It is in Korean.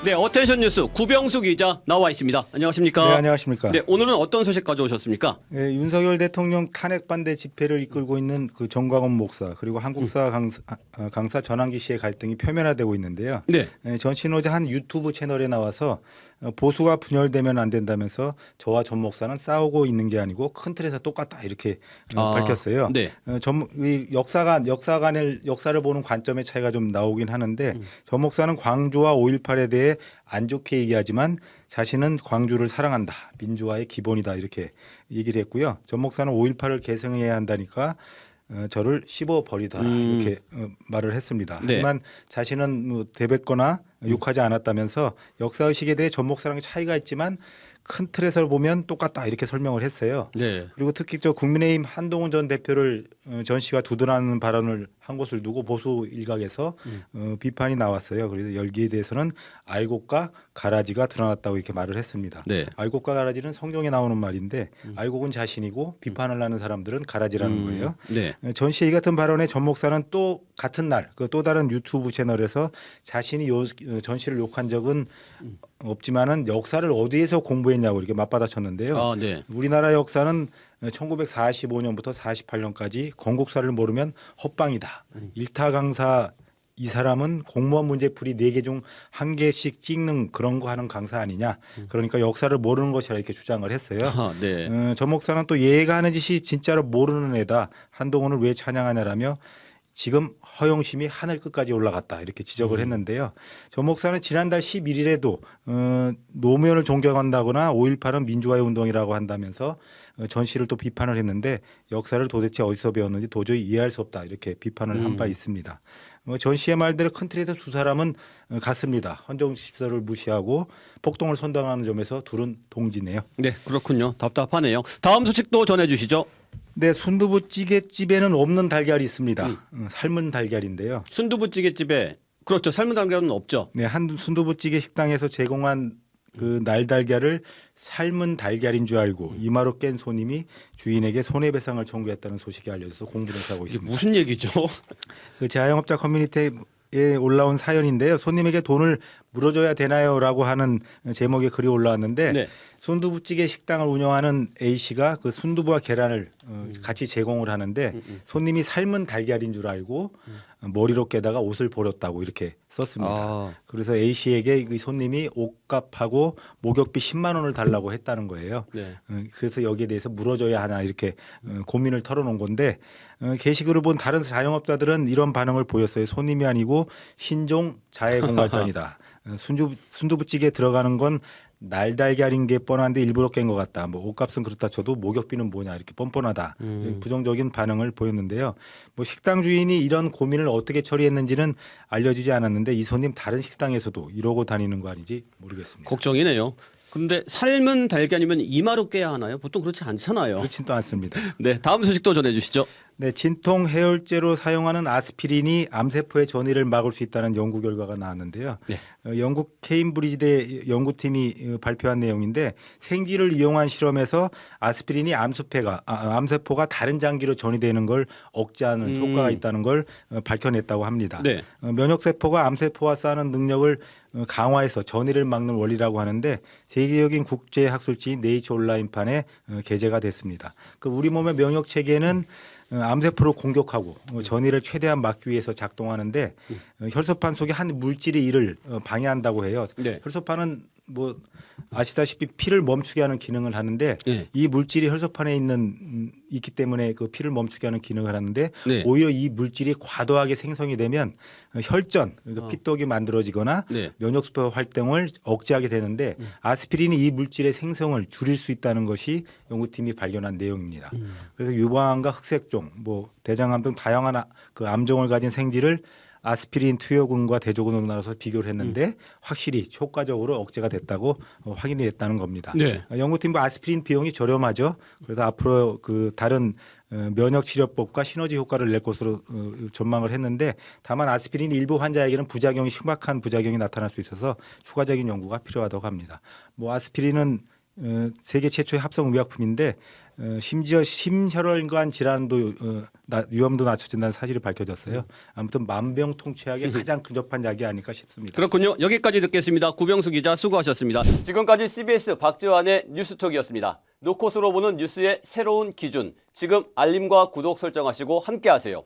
네, 어텐션 뉴스 구병수 기자 나와 있습니다. 안녕하십니까? 네, 안녕하십니까? 네, 오늘은 어떤 소식 가져오셨습니까? 네, 윤석열 대통령 탄핵 반대 집회를 이끌고 있는 그 정광훈 목사 그리고 한국사 강사 전환기 씨의 갈등이 표면화되고 있는데요. 네. 전 씨는 어제 한 유튜브 채널에 나와서 보수가 분열되면 안 된다면서 저와 전 목사는 싸우고 있는 게 아니고 큰 틀에서 똑같다 이렇게 밝혔어요. 네. 이 역사를 보는 관점의 차이가 좀 나오긴 하는데 전 목사는 광주와 5.18에 대해 안 좋게 얘기하지만 자신은 광주를 사랑한다. 민주화의 기본이다. 이렇게 얘기를 했고요. 전 목사는 5.18을 계승해야 한다니까 저를 씹어버리더라. 이렇게 말을 했습니다. 네. 하지만 자신은 뭐 대뱉거나 욕하지 않았다면서 역사의식에 대해 전 목사랑의 차이가 있지만 큰 틀에서 보면 똑같다. 이렇게 설명을 했어요. 네. 그리고 특히 저 국민의힘 한동훈 전 대표를 전 씨가 두둔하는 발언을 한 것을 두고 보수 일각에서 비판이 나왔어요. 그래서 열기에 대해서는 알곡과 가라지가 드러났다고 이렇게 말을 했습니다. 네. 알곡과 가라지는 성경에 나오는 말인데 알곡은 자신이고 비판을 하는 사람들은 가라지라는 거예요. 네. 전 씨 이 같은 발언에 전 목사는 또 같은 날 그 또 다른 유튜브 채널에서 자신이 전 씨를 욕한 적은 없지만은 역사를 어디에서 공부했냐고 이렇게 맞받아쳤는데요. 아, 네. 우리나라 역사는 1945년부터 48년까지 건국사를 모르면 헛방이다. 일타 강사 이 사람은 공무원 문제풀이 4개 중 1개씩 찍는 그런 거 하는 강사 아니냐. 그러니까 역사를 모르는 것이라 이렇게 주장을 했어요. 아, 네. 전 목사는 또 얘가 하는 짓이 진짜로 모르는 애다. 한동훈을 왜 찬양하냐라며 지금 허영심이 하늘 끝까지 올라갔다 이렇게 지적을 했는데요. 전 목사는 지난달 11일에도 노무현을 존경한다거나 5.18은 민주화의 운동이라고 한다면서 전 씨를 또 비판을 했는데 역사를 도대체 어디서 배웠는지 도저히 이해할 수 없다 이렇게 비판을 한 바 있습니다. 전 씨의 말대로 큰 틀에서 두 사람은 같습니다. 헌정시설을 무시하고 폭동을 선동하는 점에서 둘은 동지네요. 네, 그렇군요. 답답하네요. 다음 소식도 전해주시죠. 네, 순두부찌개집에는 없는 달걀이 있습니다. 삶은 달걀인데요. 순두부찌개집에 그렇죠. 삶은 달걀은 없죠. 네, 한 순두부찌개 식당에서 제공한 그 날달걀을 삶은 달걀인 줄 알고 이마로 깬 손님이 주인에게 손해배상을 청구했다는 소식이 알려져서 공분을 사고 이게 있습니다. 무슨 얘기죠? 그 자영업자 커뮤니티에 올라온 사연인데요. 손님에게 돈을 물어줘야 되나요?라고 하는 제목의 글이 올라왔는데 네. 순두부찌개 식당을 운영하는 A 씨가 그 순두부와 계란을 같이 제공을 하는데 손님이 삶은 달걀인 줄 알고 머리로 깨다가 옷을 버렸다고 이렇게 썼습니다. 아. 그래서 A 씨에게 이 손님이 옷값하고 목욕비 10만 원을 달라고 했다는 거예요. 네. 그래서 여기에 대해서 물어줘야 하나 이렇게 고민을 털어놓은 건데 게시글을 본 다른 자영업자들은 이런 반응을 보였어요. 손님이 아니고 신종 자해공갈단이다. 순두부찌개에 들어가는 건 날달걀인 게 뻔한데 일부러 깬 것 같다. 뭐 옷값은 그렇다 쳐도 목욕비는 뭐냐 이렇게 뻔뻔하다. 부정적인 반응을 보였는데요. 뭐 식당 주인이 이런 고민을 어떻게 처리했는지는 알려지지 않았는데 이 손님 다른 식당에서도 이러고 다니는 거 아닌지 모르겠습니다. 걱정이네요. 그런데 삶은 달걀이면 이마로 깨야 하나요? 보통 그렇지 않잖아요. 그렇지도 않습니다. 네, 다음 소식도 전해주시죠. 네, 진통 해열제로 사용하는 아스피린이 암세포의 전이를 막을 수 있다는 연구 결과가 나왔는데요. 네. 영국 케임브리지대 연구팀이 발표한 내용인데 생쥐를 이용한 실험에서 아스피린이 암세포가 다른 장기로 전이되는 걸 억제하는 효과가 있다는 걸 밝혀냈다고 합니다. 네. 면역세포가 암세포와 싸우는 능력을 강화해서 전이를 막는 원리라고 하는데 세계적인 국제 학술지인 네이처 온라인판에 게재가 됐습니다. 그 우리 몸의 면역 체계는 암세포를 공격하고 전이를 최대한 막기 위해서 작동하는데 혈소판 속에 한 물질이 이를 방해한다고 해요. 네. 혈소판은 뭐 아시다시피 피를 멈추게 하는 기능을 하는데 네. 이 물질이 혈소판에 있기 때문에 그 피를 멈추게 하는 기능을 하는데 네. 오히려 이 물질이 과도하게 생성이 되면 혈전, 그러니까 피떡이 만들어지거나 네. 면역세포 활동을 억제하게 되는데 아스피린이 이 물질의 생성을 줄일 수 있다는 것이 연구팀이 발견한 내용입니다. 그래서 유방암과 흑색종, 뭐 대장암 등 다양한 그 암종을 가진 생쥐를 아스피린 투여군과 대조군으로 나눠서 비교를 했는데 확실히 효과적으로 억제가 됐다고 확인이 됐다는 겁니다. 네. 연구팀도 아스피린 비용이 저렴하죠. 그래서 앞으로 그 다른 면역 치료법과 시너지 효과를 낼 것으로 전망을 했는데 다만 아스피린 일부 환자에게는 심각한 부작용이 나타날 수 있어서 추가적인 연구가 필요하다고 합니다. 뭐 아스피린은 세계 최초의 합성 의약품인데 심지어 심혈관 질환도 위험도 낮춰진다는 사실이 밝혀졌어요. 아무튼 만병통치약에 가장 근접한 약이 아닐까 싶습니다. 그렇군요. 여기까지 듣겠습니다. 구병수 기자 수고하셨습니다. 지금까지 CBS 박지환의 뉴스톡이었습니다. 노컷으로 보는 뉴스의 새로운 기준. 지금 알림과 구독 설정하시고 함께하세요.